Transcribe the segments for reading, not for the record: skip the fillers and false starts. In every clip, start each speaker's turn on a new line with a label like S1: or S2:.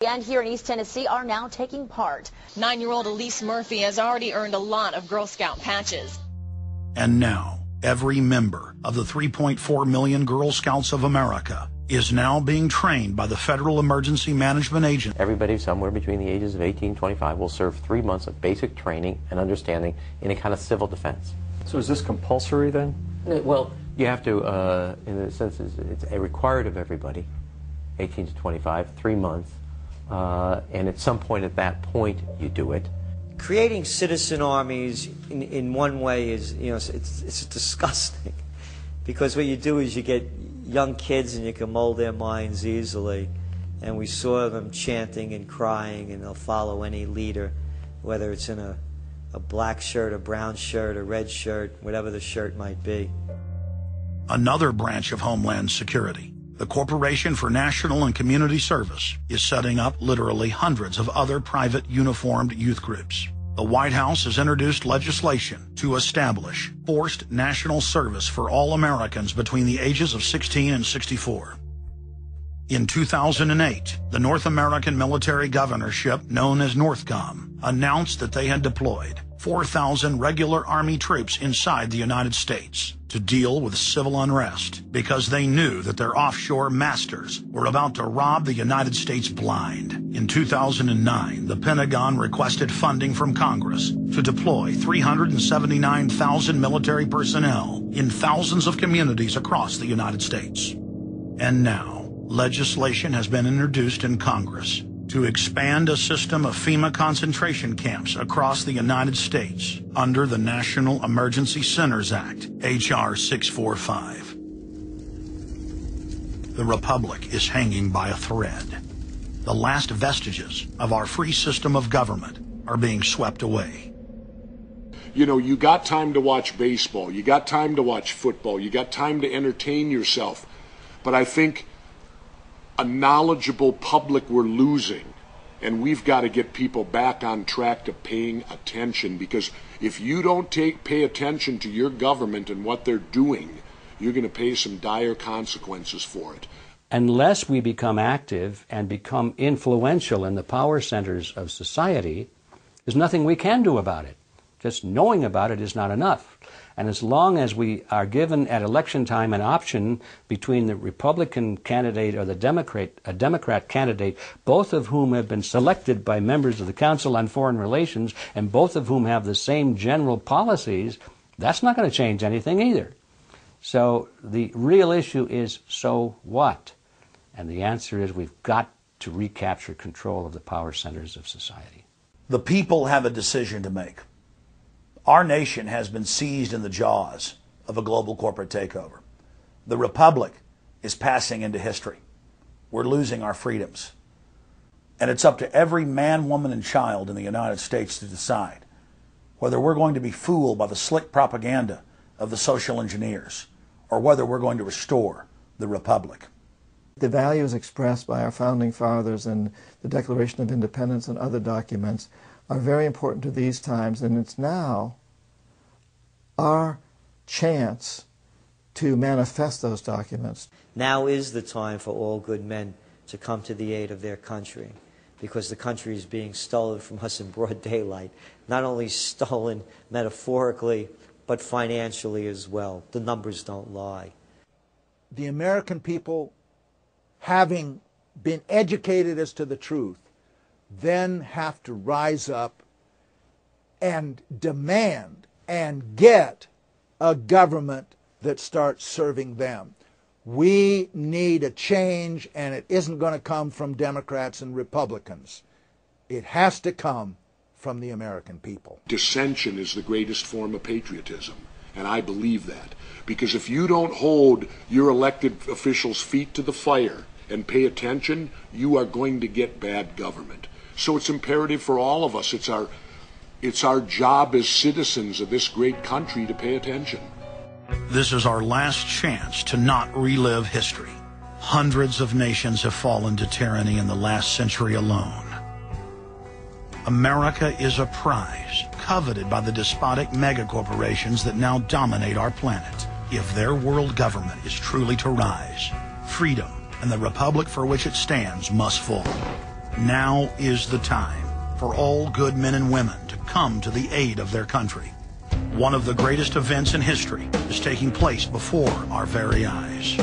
S1: And here in East Tennessee are now taking part.
S2: 9-year-old Elise Murphy has already earned a lot of Girl Scout patches.
S3: And now, every member of the 3.4 million Girl Scouts of America is now being trained by the Federal Emergency Management Agency.
S4: Everybody somewhere between the ages of 18 and 25 will serve 3 months of basic training and understanding in a kind of civil defense.
S5: So is this compulsory then?
S4: Well, you have to, in a sense, it's a required of everybody, 18 to 25, 3 months, and at some point at that point you do it.
S6: Creating citizen armies in one way is, it's disgusting, because what you do is you get young kids and you can mold their minds easily, and we saw them chanting and crying, and they'll follow any leader, whether it's in a black shirt, a brown shirt, a red shirt, whatever the shirt might be.
S3: Another branch of Homeland Security, the Corporation for National and Community Service, is setting up literally hundreds of other private uniformed youth groups. The White House has introduced legislation to establish forced national service for all Americans between the ages of 16 and 64. In 2008, the North American Military Governorship, known as NORTHCOM, announced that they had deployed 4,000 regular Army troops inside the United States to deal with civil unrest because they knew that their offshore masters were about to rob the United States blind. In 2009, the Pentagon requested funding from Congress to deploy 379,000 military personnel in thousands of communities across the United States. And now, legislation has been introduced in Congress to expand a system of FEMA concentration camps across the United States under the National Emergency Centers Act, H.R. 645. The Republic is hanging by a thread. The last vestiges of our free system of government are being swept away.
S7: You got time to watch baseball, you got time to watch football, you got time to entertain yourself. But I think a knowledgeable public we're losing, and we've got to get people back on track to paying attention, because if you don't pay attention to your government and what they're doing, you're going to pay some dire consequences for it.
S5: Unless we become active and become influential in the power centers of society, there's nothing we can do about it. Just knowing about it is not enough. And as long as we are given at election time an option between the Republican candidate or the Democrat candidate, both of whom have been selected by members of the Council on Foreign Relations and both of whom have the same general policies, that's not going to change anything either. So the real issue is, so what? And the answer is we've got to recapture control of the power centers of society.
S3: The people have a decision to make. Our nation has been seized in the jaws of a global corporate takeover. The Republic is passing into history. We're losing our freedoms. And it's up to every man, woman, and child in the United States to decide whether we're going to be fooled by the slick propaganda of the social engineers or whether we're going to restore the Republic.
S8: The values expressed by our founding fathers in the Declaration of Independence and other documents are very important to these times, and it's now our chance to manifest those documents.
S6: Now is the time for all good men to come to the aid of their country, because the country is being stolen from us in broad daylight. Not only stolen metaphorically, but financially as well. The numbers don't lie.
S9: The American people, having been educated as to the truth, then have to rise up and demand and get a government that starts serving them. We need a change, and it isn't going to come from Democrats and Republicans. It has to come from the American people.
S7: Dissension is the greatest form of patriotism, and I believe that. Because if you don't hold your elected officials' feet to the fire and pay attention, you are going to get bad government. So it's imperative for all of us. It's our job as citizens of this great country to pay attention.
S3: This is our last chance to not relive history. Hundreds of nations have fallen to tyranny in the last century alone. America is a prize coveted by the despotic megacorporations that now dominate our planet. If their world government is truly to rise, freedom and the republic for which it stands must fall. Now is the time for all good men and women to come to the aid of their country. One of the greatest events in history is taking place before our very eyes.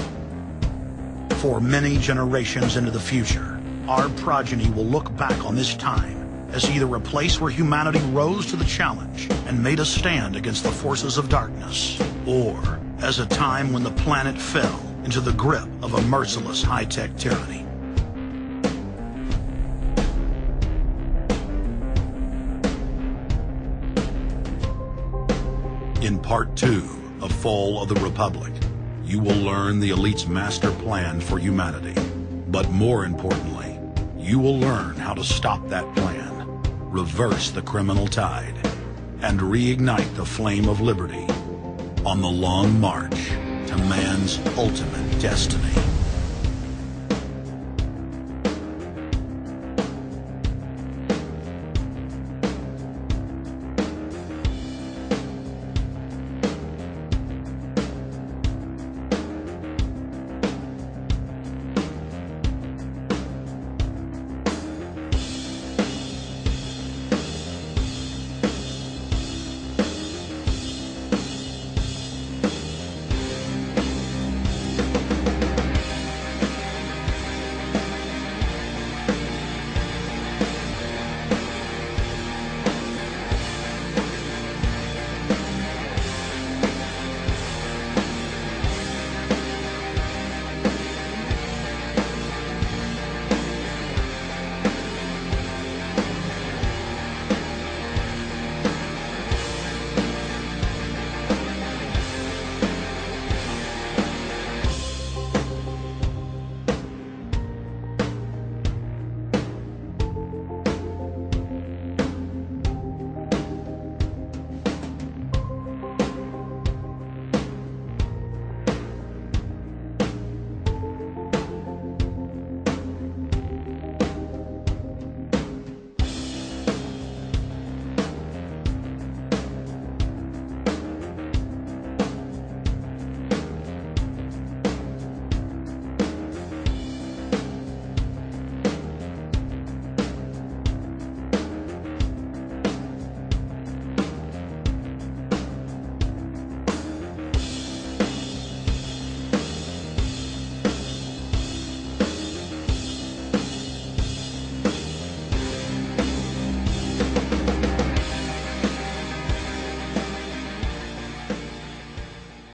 S3: For many generations into the future, our progeny will look back on this time as either a place where humanity rose to the challenge and made a stand against the forces of darkness, or as a time when the planet fell into the grip of a merciless high-tech tyranny. In Part 2 of Fall of the Republic, you will learn the elite's master plan for humanity. But more importantly, you will learn how to stop that plan, reverse the criminal tide, and reignite the flame of liberty on the long march to man's ultimate destiny.